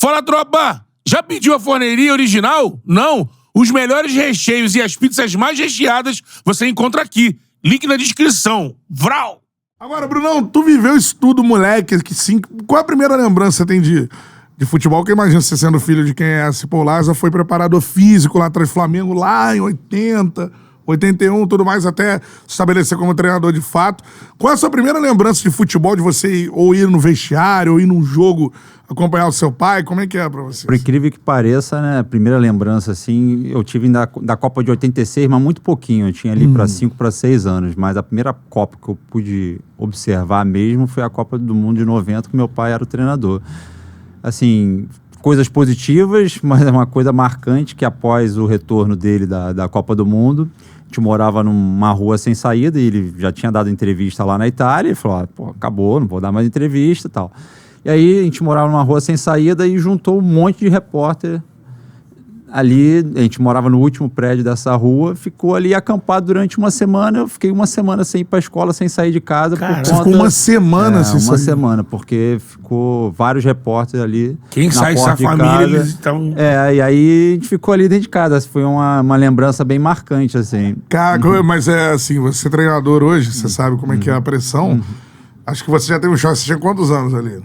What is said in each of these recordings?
Fala, tropa! Já pediu a forneria original? Não? Os melhores recheios e as pizzas mais recheadas você encontra aqui. Link na descrição. Vral! Agora, Brunão, tu viveu isso tudo, moleque. Qual é a primeira lembrança que você tem de futebol? Que eu imagino você sendo filho de quem é Cipo Lázaro, foi preparador físico lá atrás do Flamengo, lá em 80, 81, tudo mais, até se estabelecer como treinador de fato. Qual é a sua primeira lembrança de futebol, de você ou ir no vestiário, ou ir num jogo, acompanhar o seu pai? Como é que é pra você? Por incrível que pareça, né, a primeira lembrança, assim, eu tive da Copa de 86, mas muito pouquinho, eu tinha ali para 5 para 6 anos, mas a primeira Copa que eu pude observar mesmo foi a Copa do Mundo de 90, que meu pai era o treinador. Assim, coisas positivas, mas é uma coisa marcante que após o retorno dele da Copa do Mundo, a gente morava numa rua sem saída e ele já tinha dado entrevista lá na Itália, ele falou, pô, acabou, não vou dar mais entrevista e tal. E aí a gente morava numa rua sem saída e juntou um monte de repórter ali, a gente morava no último prédio dessa rua, ficou ali acampado durante uma semana, eu fiquei uma semana sem ir pra escola, sem sair de casa. Cara, por conta... Ficou uma semana sem sair? Uma semana, porque ficou vários repórteres ali. Quem sai dessa família, eles estão... E aí a gente ficou ali dentro de casa, foi uma lembrança bem marcante, assim. Cara, mas é assim, você é treinador hoje, você sabe como é que é a pressão. Acho que você já teve um choque, você tinha quantos anos ali?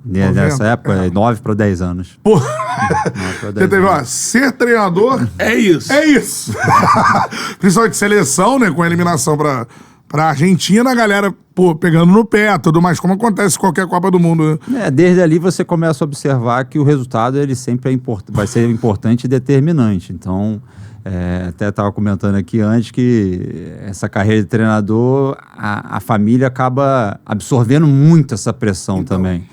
Nessa época, 9 para 10 anos. Pô, você teve, ó, ser treinador... É isso. É isso. Principalmente de seleção, né, com a eliminação pra Argentina, a galera, pô, pegando no pé, tudo mais, como acontece em qualquer Copa do Mundo, né? Desde ali você começa a observar que o resultado, ele sempre vai ser importante e determinante. Então, até estava comentando aqui antes que essa carreira de treinador, a família acaba absorvendo muito essa pressão também.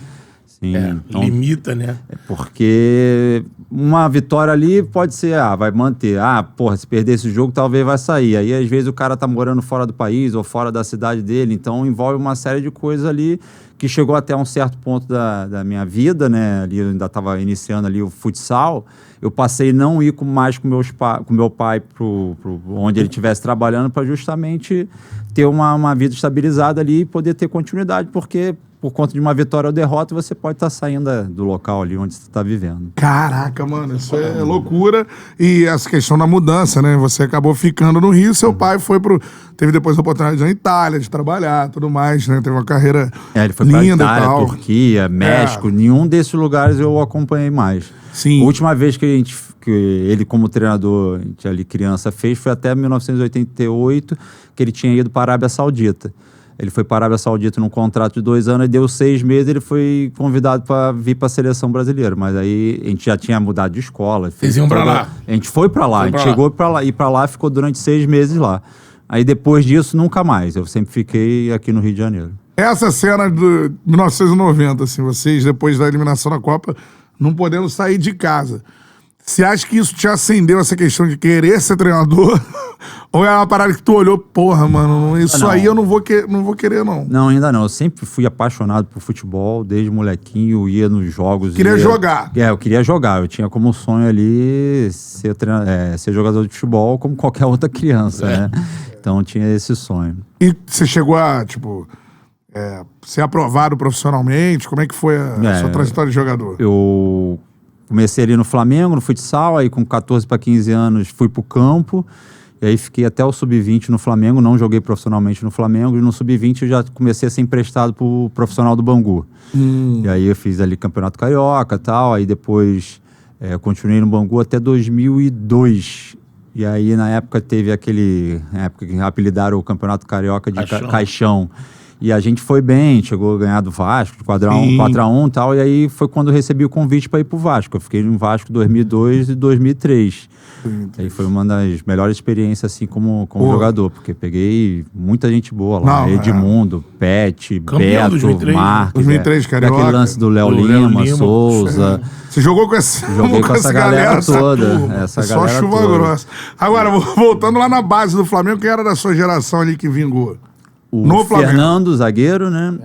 Então, limita, né? Porque uma vitória ali pode ser, vai manter. Se perder esse jogo, talvez vai sair. Aí, às vezes, o cara tá morando fora do país ou fora da cidade dele. Então, envolve uma série de coisas ali que chegou até um certo ponto da minha vida, né? Ali eu ainda estava iniciando ali o futsal. Eu passei a não ir mais com meu pai pro onde ele estivesse trabalhando para justamente ter uma vida estabilizada ali e poder ter continuidade, porque por conta de uma vitória ou derrota, você pode estar saindo do local ali onde você está vivendo. Caraca, mano, isso é loucura. E essa questão da mudança, né? Você acabou ficando no Rio, seu pai teve depois a oportunidade na Itália de trabalhar, tudo mais, né? Teve uma carreira ele foi linda pra Itália, e tal. Turquia, México, nenhum desses lugares eu acompanhei mais. Sim. A última vez que ele, como treinador, a gente ali criança, fez foi até 1988, que ele tinha ido para a Arábia Saudita. Ele foi para a Arábia Saudita num contrato de 2 anos e deu 6 meses, ele foi convidado para vir para a seleção brasileira. Mas aí a gente já tinha mudado de escola. Vocês iam para lá? A gente foi para lá, a gente chegou para lá, e para lá ficou durante 6 meses lá. Aí depois disso, nunca mais. Eu sempre fiquei aqui no Rio de Janeiro. Essa cena de 1990, assim, vocês, depois da eliminação da Copa, não podendo sair de casa. Você acha que isso te acendeu essa questão de querer ser treinador? Ou é uma parada que tu olhou, porra, mano, isso aí eu não vou querer, não? Não, ainda não. Eu sempre fui apaixonado por futebol, desde molequinho, ia nos jogos. Queria jogar. Eu queria jogar. Eu tinha como sonho ali ser jogador de futebol como qualquer outra criança, né? Então tinha esse sonho. E você chegou a, ser aprovado profissionalmente? Como é que foi a sua trajetória de jogador? Eu comecei ali no Flamengo, no futsal, aí com 14 para 15 anos fui pro campo, e aí fiquei até o Sub-20 no Flamengo, não joguei profissionalmente no Flamengo, e no Sub-20 eu já comecei a ser emprestado pro profissional do Bangu. E aí eu fiz ali Campeonato Carioca e tal, aí depois continuei no Bangu até 2002. E aí na época teve na época que apelidaram o Campeonato Carioca de Caixão. E a gente foi bem, chegou a ganhar do Vasco, de 4x1 e tal, e aí foi quando eu recebi o convite para ir pro Vasco. Eu fiquei no Vasco 2002 e 2003. Aí foi uma das melhores experiências, assim, como jogador, porque peguei muita gente boa lá. Edmundo, Pet, Campeão, Beto, 2003, Marques. 2003, Carioca. Aquele lance do Léo Lima, Souza. Você jogou com essa Joguei com essa galera toda. Só chuva grossa. Agora, voltando lá na base do Flamengo, quem era da sua geração ali que vingou? O Fernando, zagueiro, né?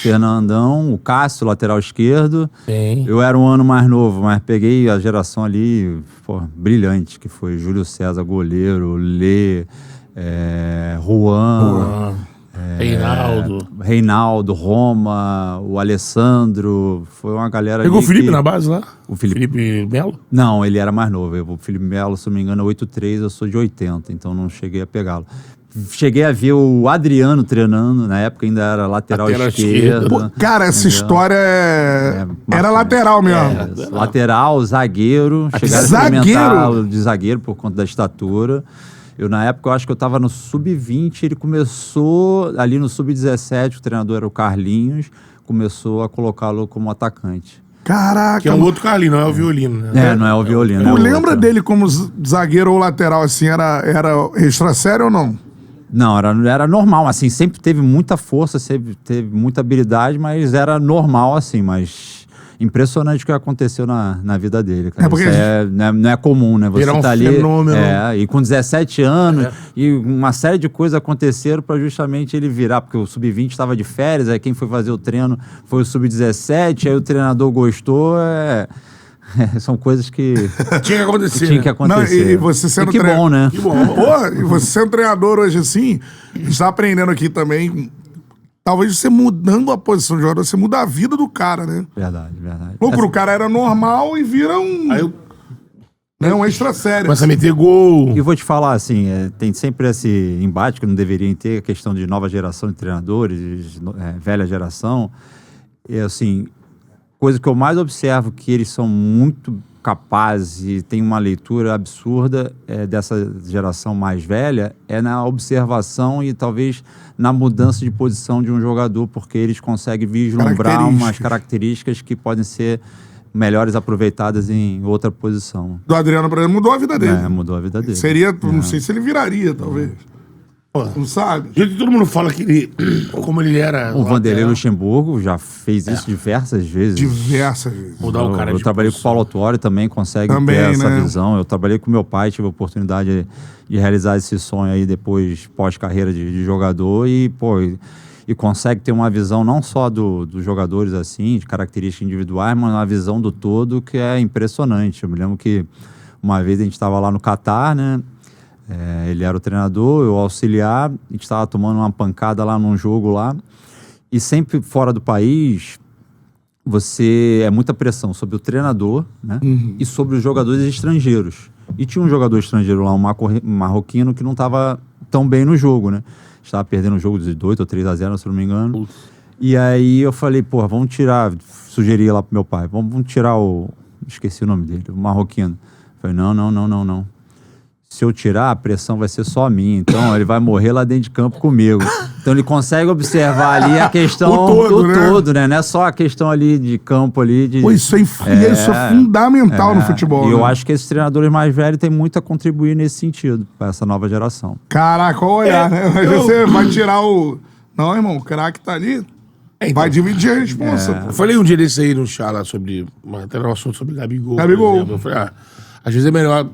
Fernandão, o Cássio, lateral esquerdo. Sim. Eu era um ano mais novo, mas peguei a geração ali, brilhante, que foi Júlio César, goleiro, Lê, Juan. Reinaldo, Roma, o Alessandro, foi uma galera. Pegou o Felipe na base lá? O Felipe Melo? Não, ele era mais novo. O Felipe Melo, se não me engano, é 83, eu sou de 80, então não cheguei a pegá-lo. Cheguei a ver o Adriano treinando, na época ainda era lateral esquerda. Pô, cara, essa história era lateral mesmo. Lateral, zagueiro. Chegaram a experimentar de zagueiro por conta da estatura. Eu, na época, eu acho que eu tava no Sub-20, ele começou ali no Sub-17, o treinador era o Carlinhos, começou a colocá-lo como atacante. Caraca. Que é um outro Carlinhos, não é o Violino, né? Não é o Violino. Tu lembra dele como zagueiro ou lateral, assim, era extra sério ou não? Não, era normal, assim, sempre teve muita força, sempre teve muita habilidade, mas era normal, assim, mas impressionante o que aconteceu na vida dele, cara. Porque isso não é comum, né? Você virar um tá ali, fenômeno. e com 17 anos, e uma série de coisas aconteceram para justamente ele virar, porque o Sub-20 estava de férias, aí quem foi fazer o treino foi o Sub-17, aí o treinador gostou, são coisas que tinha que acontecer. Tinha que acontecer. Não, e você sendo que bom, né? Que bom. Pô, e você sendo treinador hoje assim, a gente tá aprendendo aqui também. Talvez você mudando a posição de jogador, você muda a vida do cara, né? Verdade. Pô, pro cara era normal e vira um extra sério. Começa a meter gol. E vou te falar, assim, tem sempre esse embate que não deveria ter, a questão de nova geração de treinadores, velha geração. E, assim, coisa que eu mais observo que eles são muito capazes e têm uma leitura absurda dessa geração mais velha é na observação e talvez na mudança de posição de um jogador, porque eles conseguem vislumbrar umas características que podem ser melhores aproveitadas em outra posição. Do Adriano, por exemplo, mudou a vida dele. Mudou a vida dele. Seria, não sei se ele viraria, talvez. Não sabe? Do jeito que todo mundo fala que ele, como ele era... O Vanderlei Luxemburgo já fez isso diversas vezes. Diversas vezes. Mudar o cara Eu trabalhei com o Paulo Autuori, também consegue ter essa visão. Eu trabalhei com meu pai, tive a oportunidade de realizar esse sonho aí depois, pós-carreira de jogador e consegue ter uma visão não só dos jogadores assim, de características individuais, mas uma visão do todo que é impressionante. Eu me lembro que uma vez a gente estava lá no Catar, né? Ele era o treinador, eu auxiliar, a gente estava tomando uma pancada lá num jogo lá, e sempre fora do país, muita pressão sobre o treinador, né? E sobre os jogadores estrangeiros. E tinha um jogador estrangeiro lá, um marroquino, que não estava tão bem no jogo, né? Estava perdendo o jogo de 2 ou 3-0, se não me engano. E aí eu falei, vamos tirar, sugeri lá pro meu pai, vamos tirar esqueci o nome dele, o marroquino. Eu falei, não. Se eu tirar, a pressão vai ser só minha. Então, ele vai morrer lá dentro de campo comigo. Então, ele consegue observar ali a questão do todo, né? Não é só a questão ali de campo ali. Pô, isso é fundamental no futebol. E eu acho que esses treinadores mais velhos têm muito a contribuir nesse sentido, para essa nova geração. Caraca, olha, né? Mas você vai tirar o... Não, irmão, o craque tá ali. Vai dividir a responsa. Eu falei um dia desse aí no chá lá sobre... Até um assunto sobre Gabigol. Eu falei, às vezes é melhor...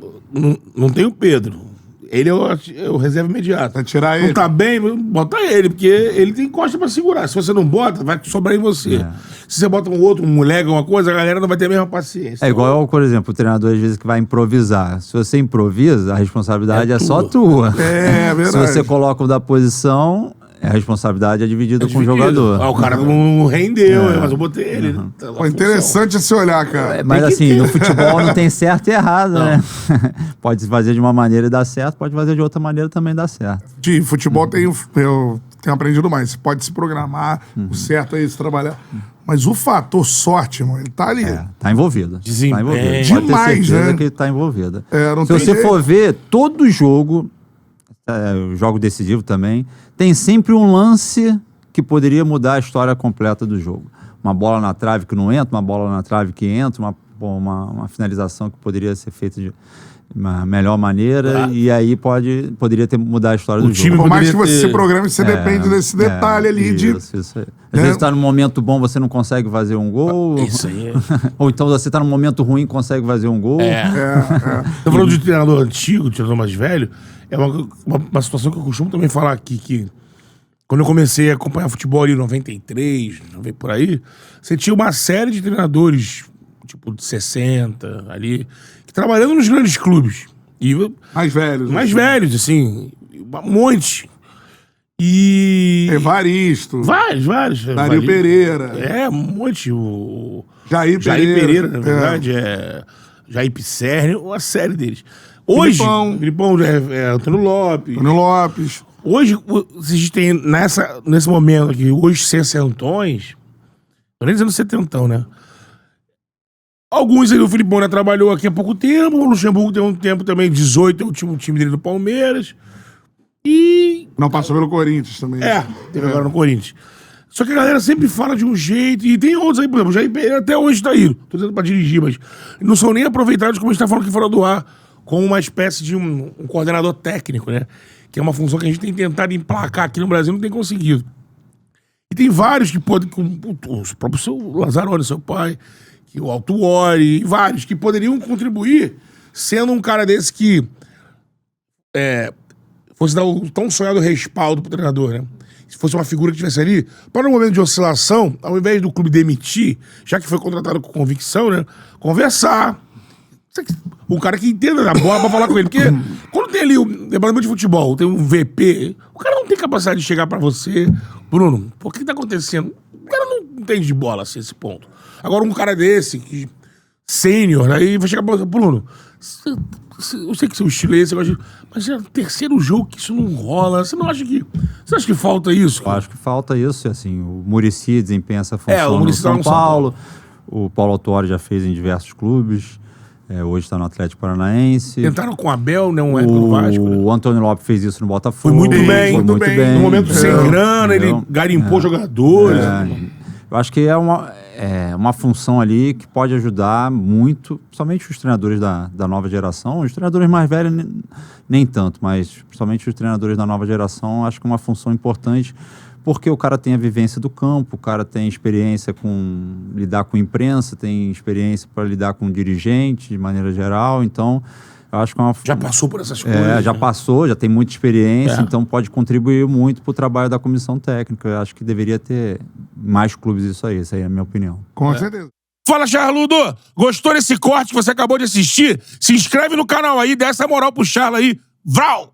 Não tem o Pedro. Ele é o reserva imediato. Vai tirar ele. Não tá bem, bota ele, porque ele tem costa pra segurar. Se você não bota, vai sobrar em você. Se você bota um moleque, uma coisa, a galera não vai ter a mesma paciência. É igual, por exemplo, o treinador às vezes que vai improvisar. Se você improvisa, a responsabilidade é só tua. É verdade. Se você coloca o da posição... A responsabilidade é dividida com o jogador. O cara não rendeu, mas eu botei ele. Interessante esse olhar, cara. Mas assim, no futebol não tem certo e errado, né? Pode fazer de uma maneira e dar certo, pode fazer de outra maneira também e dar certo. De futebol eu tenho aprendido mais. Você pode se programar, o certo é isso, trabalhar. Mas o fator sorte, irmão, ele tá ali. Tá envolvido. Tá envolvido. Pode ter certeza, né? que tá envolvido. Não Se você for ver, todo jogo, o jogo decisivo também, tem sempre um lance que poderia mudar a história completa do jogo. Uma bola na trave que não entra, uma bola na trave que entra, uma finalização que poderia ser feita de uma melhor maneira, e aí poderia mudar a história do jogo. Por mais que você se programe, você depende desse detalhe ali de... Isso aí. Às vezes está num momento bom, você não consegue fazer um gol. Isso aí. Ou então você está num momento ruim e consegue fazer um gol. Tô falando de treinador antigo, de treinador mais velho, é uma situação que eu costumo também falar aqui, que quando eu comecei a acompanhar futebol ali em 93, por aí, você tinha uma série de treinadores, tipo de 60, ali, que trabalhando nos grandes clubes. E mais velhos. Mais velhos, assim, um monte. E... Evaristo. Vários. Dario Pereira. É, um monte. Jair Pereira, na verdade. Jair Pisserni, uma série deles. Hoje, Filipão, Antônio Lopes. Hoje, vocês têm nesse momento aqui, hoje, sessentões, tô nem dizendo setentão, né? Alguns aí, o Filipão já trabalhou aqui há pouco tempo, o Luxemburgo tem um tempo também, 18, é o último time dele do Palmeiras. E... Não passou pelo Corinthians também. Teve agora no Corinthians. Só que a galera sempre fala de um jeito, e tem outros aí, por exemplo, o Jair Pereira até hoje tá aí, tô dizendo pra dirigir, mas não são nem aproveitados, como a gente tá falando aqui fora do ar, como uma espécie de um coordenador técnico, né? Que é uma função que a gente tem tentado emplacar aqui no Brasil, não tem conseguido. E tem vários que podem, como o próprio seu Lazzaroni, seu pai, que o Altuori, vários que poderiam contribuir, sendo um cara desse que fosse dar o tão sonhado respaldo pro treinador, né? Se fosse uma figura que estivesse ali, para um momento de oscilação, ao invés do clube demitir, já que foi contratado com convicção, né? Conversar. Um cara que entenda da bola pra falar com ele. Porque quando tem ali o departamento de futebol, tem um VP, o cara não tem capacidade de chegar pra você. Bruno, por que tá acontecendo? O cara não entende de bola assim, esse ponto. Agora um cara desse, que sênior, aí vai chegar pra você, Bruno, eu sei que seu estilo é esse, mas é o terceiro jogo que isso não rola. Você acha que falta isso? Eu acho que falta isso, assim, o Muricy desempenha essa função o Muricy no São Paulo, o Paulo Autuori já fez em diversos clubes. Hoje está no Atlético Paranaense. Tentaram com o Abel, né? Um época no Vasco. O Antônio Lopes fez isso no Botafogo. Foi muito bem. No momento sem grana, ele garimpou jogadores. Eu acho que é uma função ali que pode ajudar muito, principalmente os treinadores da nova geração. Os treinadores mais velhos nem tanto, mas principalmente os treinadores da nova geração, acho que é uma função importante, porque o cara tem a vivência do campo, o cara tem experiência com lidar com imprensa, tem experiência para lidar com dirigente de maneira geral, então eu acho que é uma... Já passou por essas coisas. Já passou, já tem muita experiência, então pode contribuir muito para o trabalho da comissão técnica. Eu acho que deveria ter mais clubes isso aí é a minha opinião. Com certeza. Fala, Charludo! Gostou desse corte que você acabou de assistir? Se inscreve no canal aí, dá essa moral pro Charla aí. Vral!